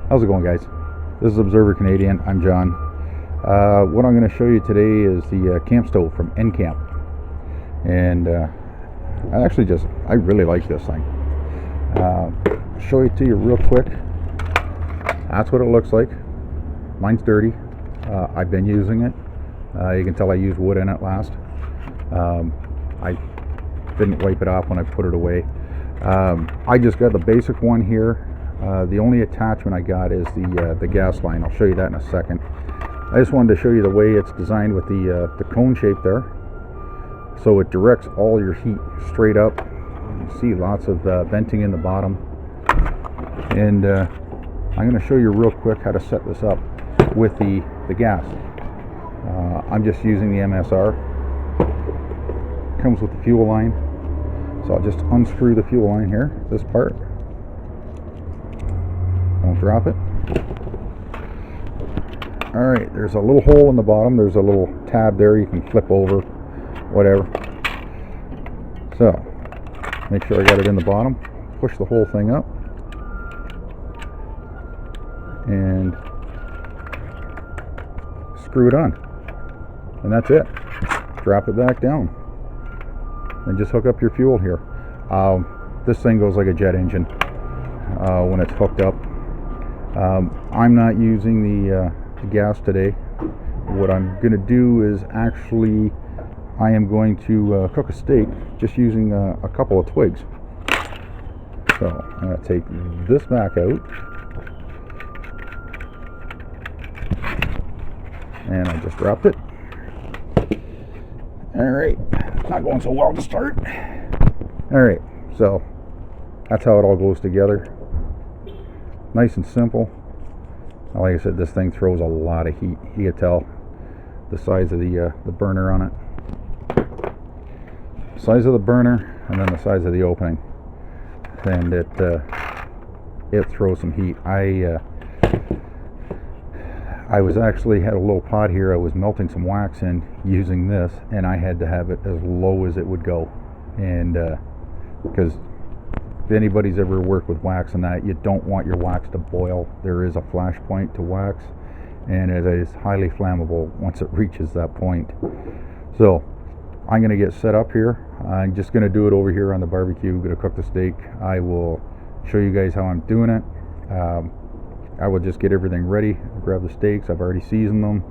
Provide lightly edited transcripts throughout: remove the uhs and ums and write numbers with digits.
How's it going, guys? This is Observer Canadian. I'm John. What I'm going to show you today is the camp stove from Ncamp, and I really like this thing. Show it to you real quick. That's what it looks like. Mine's dirty. I've been using it. You can tell I used wood in it last. I didn't wipe it off when I put it away. I just got the basic one here. The only attachment I got is the gas line. I'll show you that in a second. I just wanted to show you the way it's designed with the cone shape there. So it directs all your heat straight up. You see lots of venting in the bottom. And I'm going to show you real quick how to set this up with the gas. I'm just using the MSR. Comes with the fuel line. So I'll just unscrew the fuel line here, this part. Don't drop it. Alright, there's a little hole in the bottom. There's a little tab there you can flip over, whatever. So, make sure I got it in the bottom. Push the whole thing up. And screw it on. And that's it. Drop it back down. And just hook up your fuel here. This thing goes like a jet engine when it's hooked up. I'm not using the gas today. What I'm going to do is actually I am going to cook a steak just using a couple of twigs. So I'm going to take this back out, and I just dropped it. Alright, not going so well to start. Alright, so that's how it all goes together. Nice and simple. Like I said, this thing throws a lot of heat. You can tell the size of the burner on it. Size of the burner, and then the size of the opening. And it throws some heat. I was actually had a little pot here. I was melting some wax in using this, and I had to have it as low as it would go. And because if anybody's ever worked with wax and that, you don't want your wax to boil. There is a flash point to wax, and it is highly flammable once it reaches that point. So I'm going to get set up here. I'm just going to do it over here on the barbecue. I'm going to cook the steak. I will show you guys how I'm doing it. I will just get everything ready. Grab the steaks. I've already seasoned them.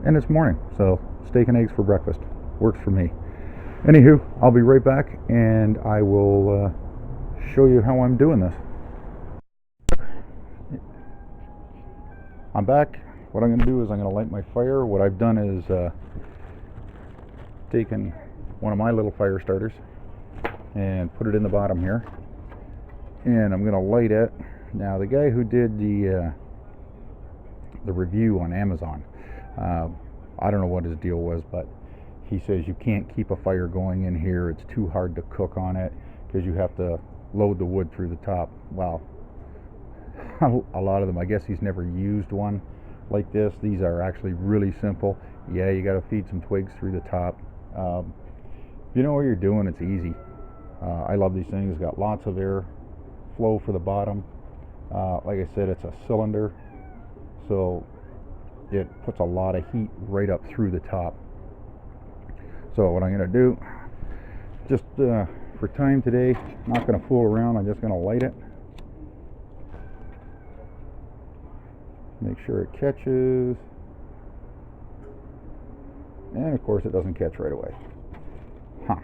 And it's morning, so steak and eggs for breakfast. Works for me. Anywho, I'll be right back, and I will show you how I'm doing this. I'm back. What I'm going to do is I'm going to light my fire. What I've done is taken one of my little fire starters and put it in the bottom here, and I'm going to light it. Now, the guy who did the review on Amazon, I don't know what his deal was, but he says you can't keep a fire going in here. It's too hard to cook on it because you have to load the wood through the top. Well, a lot of them, I guess he's never used one like this. These are actually really simple. Yeah, you got to feed some twigs through the top. If you know what you're doing, it's easy. I love these things. Got lots of air flow for the bottom. Like I said, it's a cylinder, so it puts a lot of heat right up through the top. So what I'm going to do, just for time today, not going to fool around. I'm just going to light it. Make sure it catches. And of course it doesn't catch right away. Huh.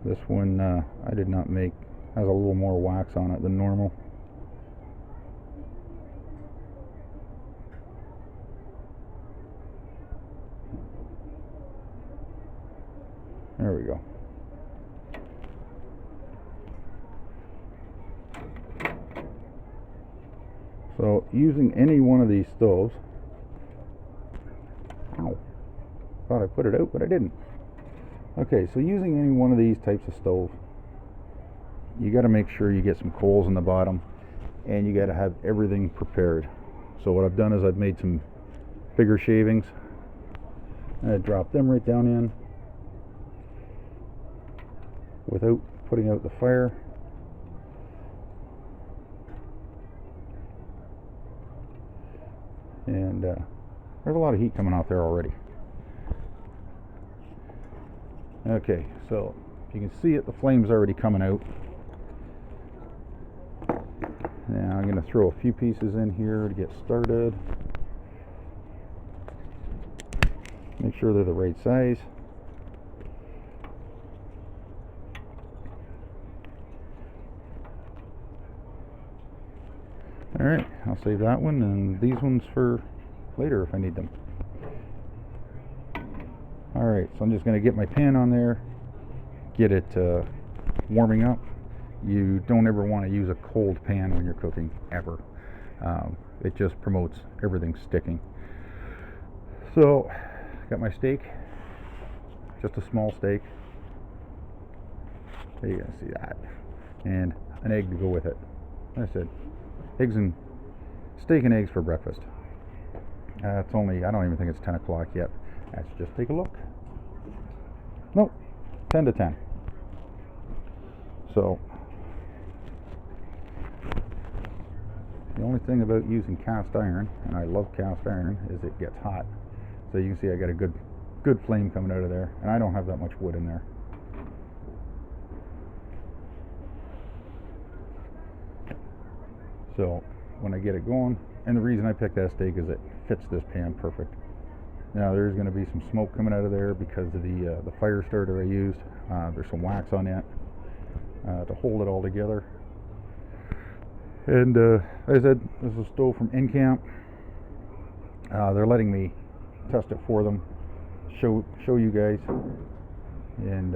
This one I did not make. Has a little more wax on it than normal. There we go. So using any one of these stoves, ow, thought I put it out, but I didn't. Okay, so using any one of these types of stoves, you got to make sure you get some coals in the bottom, and you got to have everything prepared. So what I've done is I've made some bigger shavings. I drop them right down in without putting out the fire. and there's a lot of heat coming off there already. Okay, so if you can see it, the flame's already coming out. Now I'm going to throw a few pieces in here to get started. Make sure they're the right size. Alright, I'll save that one, and these ones for later if I need them. Alright, so I'm just going to get my pan on there, get it warming up. You don't ever want to use a cold pan when you're cooking, ever. It just promotes everything sticking. So, got my steak, just a small steak. There you can see that. And an egg to go with it. Like I said, steak and eggs for breakfast. It's only, I don't even think it's 10 o'clock yet. Let's just take a look. Nope, 10 to 10. So, the only thing about using cast iron, and I love cast iron, is it gets hot. So you can see I got a good flame coming out of there, and I don't have that much wood in there. So when I get it going, and the reason I picked that steak is it fits this pan perfect. Now there's going to be some smoke coming out of there because of the fire starter I used. There's some wax on it to hold it all together. And as I said, this is a stove from Ncamp. They're letting me test it for them, show you guys, and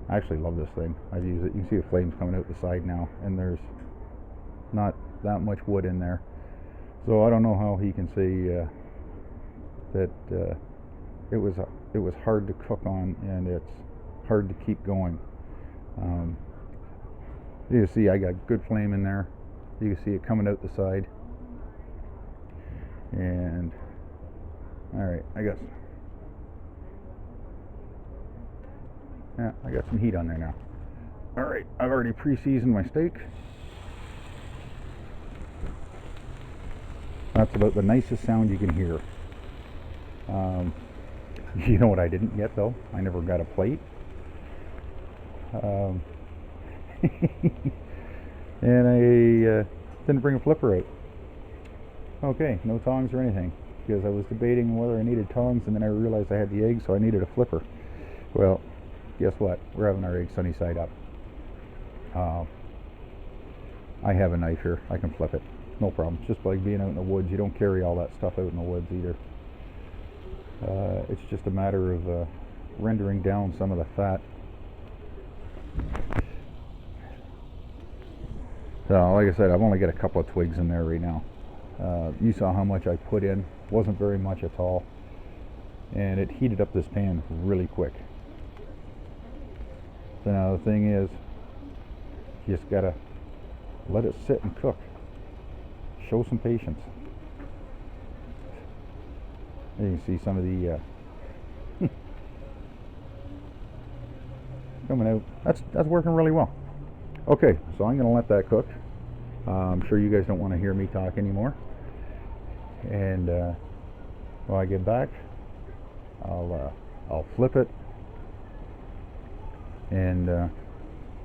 I actually love this thing. I've used it. You can see the flames coming out the side now, and there's not that much wood in there. So I don't know how he can say that it was hard to cook on, and it's hard to keep going. You can see I got good flame in there. You can see it coming out the side. And alright, I got some heat on there now. Alright, I've already pre-seasoned my steak. That's about the nicest sound you can hear. You know what I didn't get though? I never got a plate. And I didn't bring a flipper out. Okay, no tongs or anything, because I was debating whether I needed tongs, and then I realized I had the egg, so I needed a flipper. Well, guess what? We're having our egg sunny side up. I have a knife here. I can flip it. No problem. Just like being out in the woods, you don't carry all that stuff out in the woods either. It's just a matter of rendering down some of the fat. So, like I said, I've only got a couple of twigs in there right now. You saw how much I put in. Wasn't very much at all. And it heated up this pan really quick. So now the thing is, you just gotta let it sit and cook. Show some patience. And you can see some of the coming out. That's working really well. Okay, so I'm going to let that cook. I'm sure you guys don't want to hear me talk anymore. And when I get back, I'll flip it, and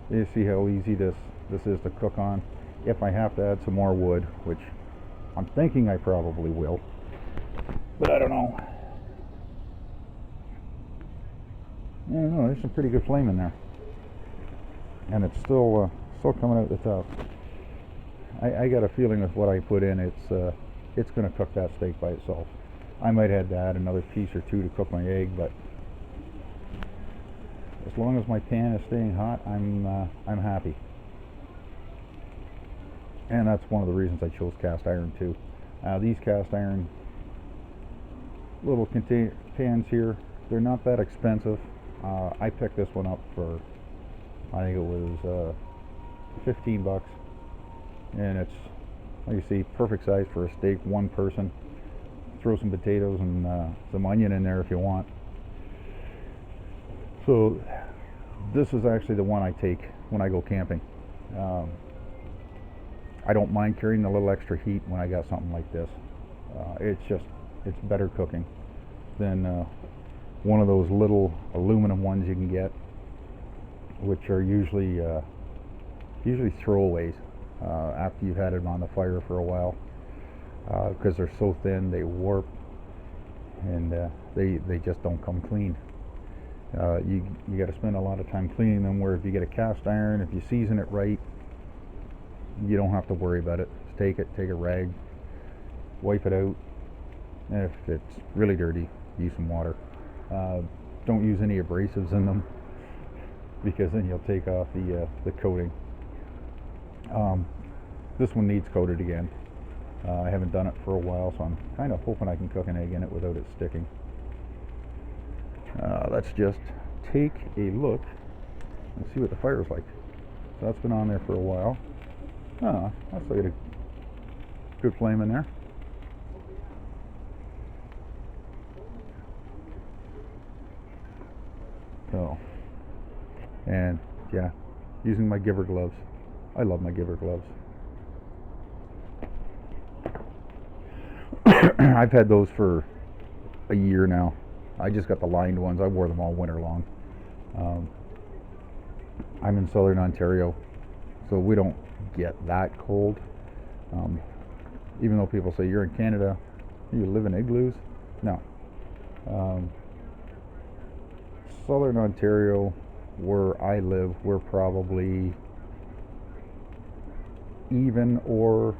you see how easy this is to cook on. If I have to add some more wood, which I'm thinking I probably will, but I don't know. I don't know. There's some pretty good flame in there, and it's still coming out the top. I got a feeling with what I put in, it's going to cook that steak by itself. I might have to add another piece or two to cook my egg, but as long as my pan is staying hot, I'm happy. And that's one of the reasons I chose cast iron too. These cast iron little pans here, they're not that expensive. I picked this one up for, I think it was 15 bucks, and it's, like you see, perfect size for a steak, one person. Throw some potatoes and some onion in there if you want. So this is actually the one I take when I go camping. I don't mind carrying a little extra heat when I got something like this. it's better cooking than one of those little aluminum ones you can get, which are usually throwaways after you've had it on the fire for a while, because they're so thin they warp, and they just don't come clean. You got to spend a lot of time cleaning them, where if you get a cast iron, if you season it right, you don't have to worry about it. Just take a rag, wipe it out, and if it's really dirty, use some water. Don't use any abrasives in them, because then you'll take off the coating. This one needs coated again. I haven't done it for a while, so I'm kind of hoping I can cook an egg in it without it sticking. Let's just take a look and see what the fire's like. So that's been on there for a while. That's like a good flame in there. So, and yeah, using my Giver gloves. I love my Giver gloves. I've had those for a year now. I just got the lined ones. I wore them all winter long. I'm in southern Ontario, so we don't get that cold. Even though people say you're in Canada, you live in igloos. No. Southern Ontario, where I live, we're probably even or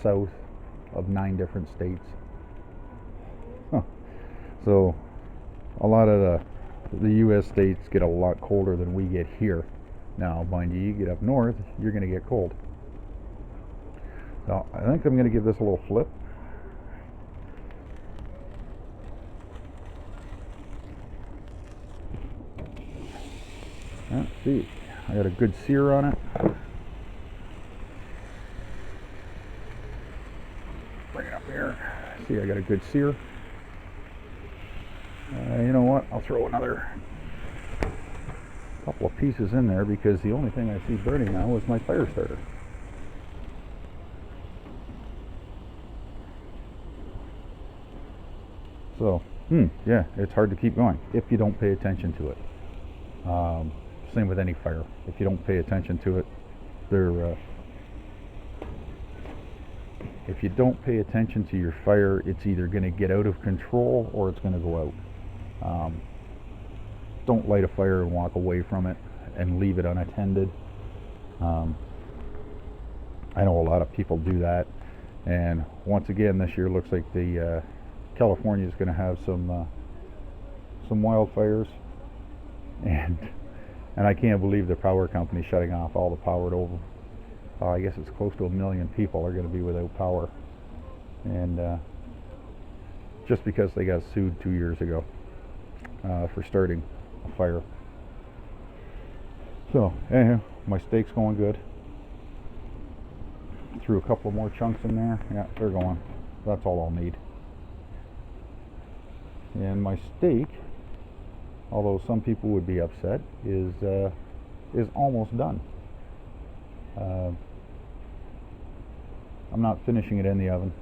south of 9 different states. So a lot of the U.S. states get a lot colder than we get here. Now, mind you, you get up north, you're going to get cold. So I think I'm going to give this a little flip. Let's see, I got a good sear on it. Bring it up here. See, I got a good sear. You know what? I'll throw another couple of pieces in there, because the only thing I see burning now is my fire starter. So, yeah, it's hard to keep going if you don't pay attention to it. Same with any fire. If you don't pay attention to it, if you don't pay attention to your fire, it's either going to get out of control or it's going to go out. Don't light a fire and walk away from it and leave it unattended. I know a lot of people do that, and once again this year looks like the California is going to have some wildfires, and I can't believe the power company shutting off all the power to over. I guess it's close to 1 million people are going to be without power, and just because they got sued 2 years ago for starting a fire. So anyhow, my steak's going good. Threw a couple more chunks in there. Yeah, they're going. That's all I'll need. And my steak, although some people would be upset, is almost done. I'm not finishing it in the oven.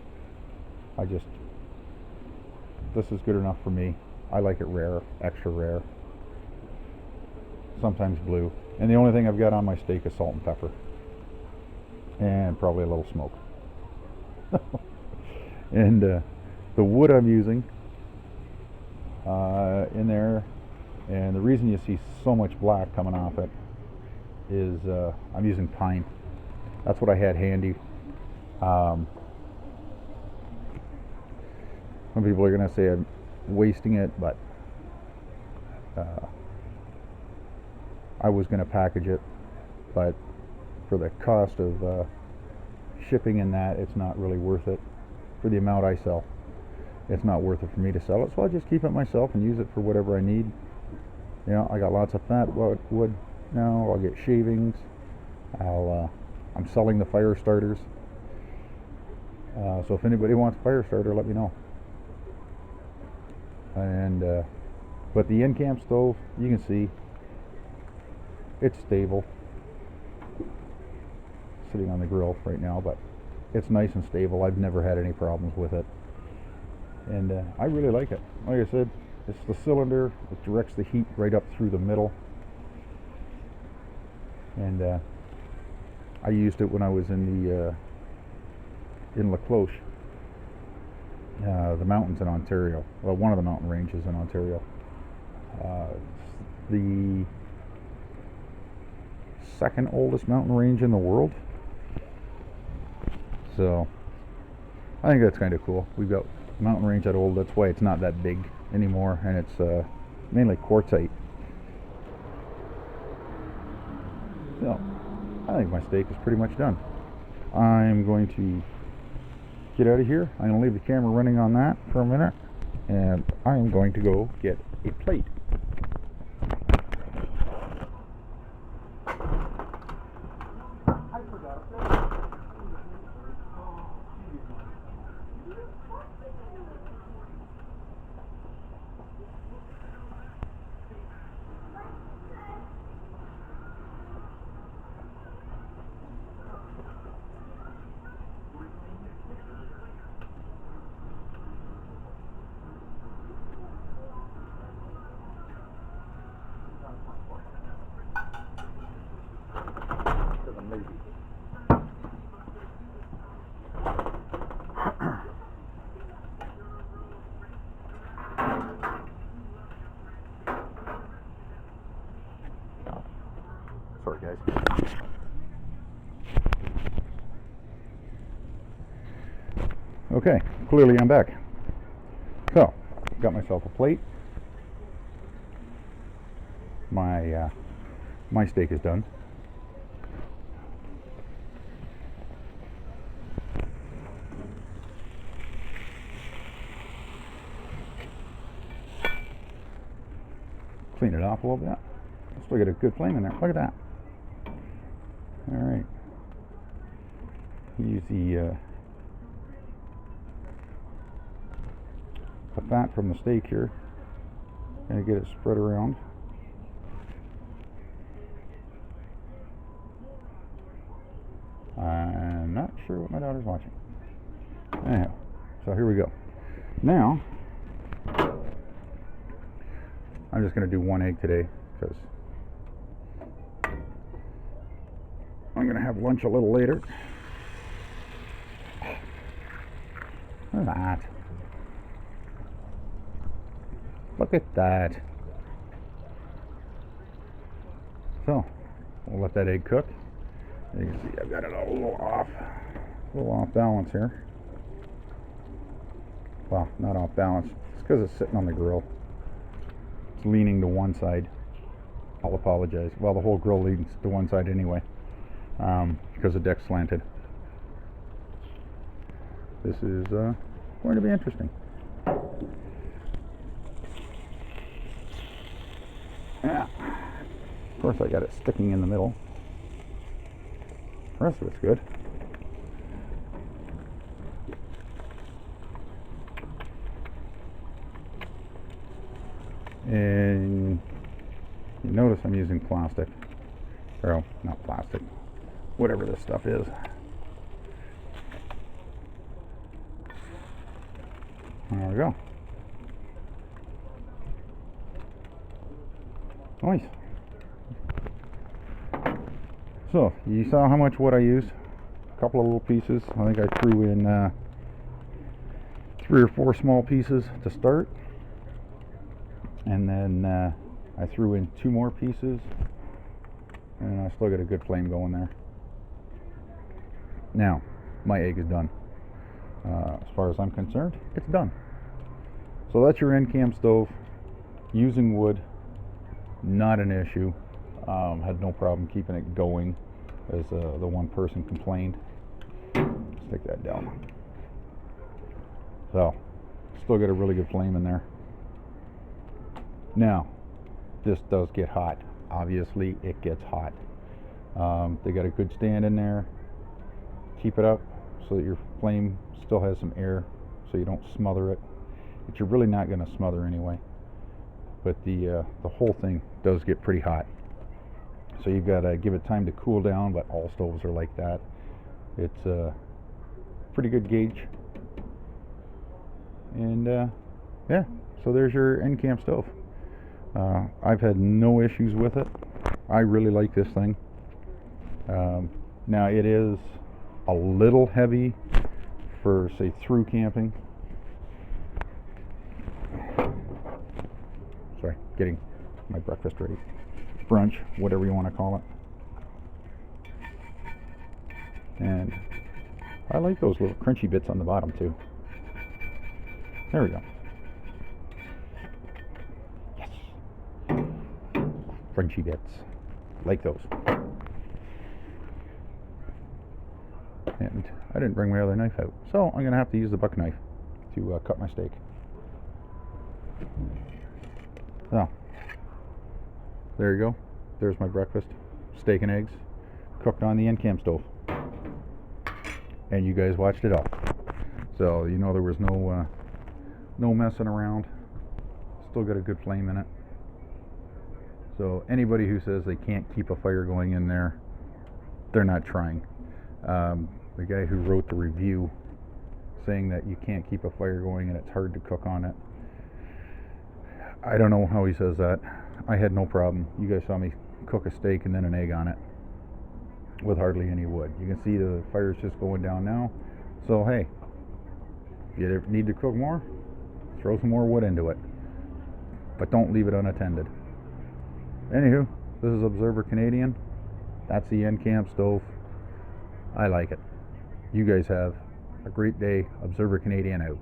This is good enough for me. I like it rare, extra rare, sometimes blue. And the only thing I've got on my steak is salt and pepper, and probably a little smoke. And the wood I'm using in there, and the reason you see so much black coming off it is I'm using pine. That's what I had handy. Some people are going to say I'm wasting it, but I was going to package it, but for the cost of shipping and that, it's not really worth it. For the amount I sell, it's not worth it for me to sell it, so I'll just keep it myself and use it for whatever I need. You know, I got lots of fat wood now. I'll get shavings. I'm selling the fire starters, so if anybody wants a fire starter, let me know. And but the Ncamp stove, you can see it's stable. Sitting on the grill right now, but it's nice and stable. I've never had any problems with it. and I really like it. Like I said, it's the cylinder that directs the heat right up through the middle, and I used it when I was in La Cloche, the mountains in Ontario. Well, one of the mountain ranges in Ontario. The second oldest mountain range in the world. So I think that's kind of cool. We've got mountain range that old. That's why it's not that big anymore, and it's mainly quartzite. So I think my steak is pretty much done. I'm going to get out of here. I'm going to leave the camera running on that for a minute, and I'm going to go get a plate. Sorry, guys. Okay, clearly I'm back. So, got myself a plate. My steak is done. Clean it off a little bit. Still get a good flame in there. Look at that. All right. Use the fat from the steak here. Gonna get it spread around. I'm not sure what my daughter's watching. Anyhow, so here we go. Now, I'm just going to do one egg today because I'm going to have lunch a little later. Look at that. Look at that. So, we'll let that egg cook. You can see I've got it a little off balance here. Well, not off balance. It's because it's sitting on the grill. It's leaning to one side. I'll apologize. Well, the whole grill leans to one side anyway, because the deck's slanted. This is going to be interesting. Yeah. Of course, I got it sticking in the middle. The rest of it's good. And you notice I'm using plastic, or not plastic, whatever this stuff is. There we go. Nice. So you saw how much wood I used. A couple of little pieces. I think I threw in 3 or 4 small pieces to start, and then I threw in 2 more pieces, and I still got a good flame going there. Now my egg is done. As far as I'm concerned, it's done. So that's your Ncamp stove. Using wood, not an issue. Had no problem keeping it going, as the one person complained. Stick that down. So, still got a really good flame in there. Now, this does get hot. Obviously, it gets hot. They got a good stand in there. Keep it up so that your flame still has some air, so you don't smother it. But you're really not going to smother anyway. But the whole thing does get pretty hot. So you've got to give it time to cool down, but all stoves are like that. It's a pretty good gauge. And yeah, so there's your Ncamp stove. I've had no issues with it. I really like this thing. Now it is a little heavy for, say, through camping. Sorry, getting my breakfast ready. Brunch, whatever you want to call it. And I like those little crunchy bits on the bottom too. There we go. Yes. Crunchy bits. Like those. And I didn't bring my other knife out, so I'm going to have to use the buck knife to cut my steak. So, there you go. There's my breakfast. Steak and eggs, cooked on the Ncamp stove. And you guys watched it all. So, you know there was no messing around. Still got a good flame in it. So, anybody who says they can't keep a fire going in there, they're not trying. The guy who wrote the review saying that you can't keep a fire going and it's hard to cook on it, I don't know how he says that. I had no problem. You guys saw me cook a steak and then an egg on it with hardly any wood. You can see the fire's just going down now. So hey, if you need to cook more, throw some more wood into it, but don't leave it unattended. Anywho, this is Observer Canadian. That's the Ncamp stove. I like it. You guys have a great day. Observer Canadian out.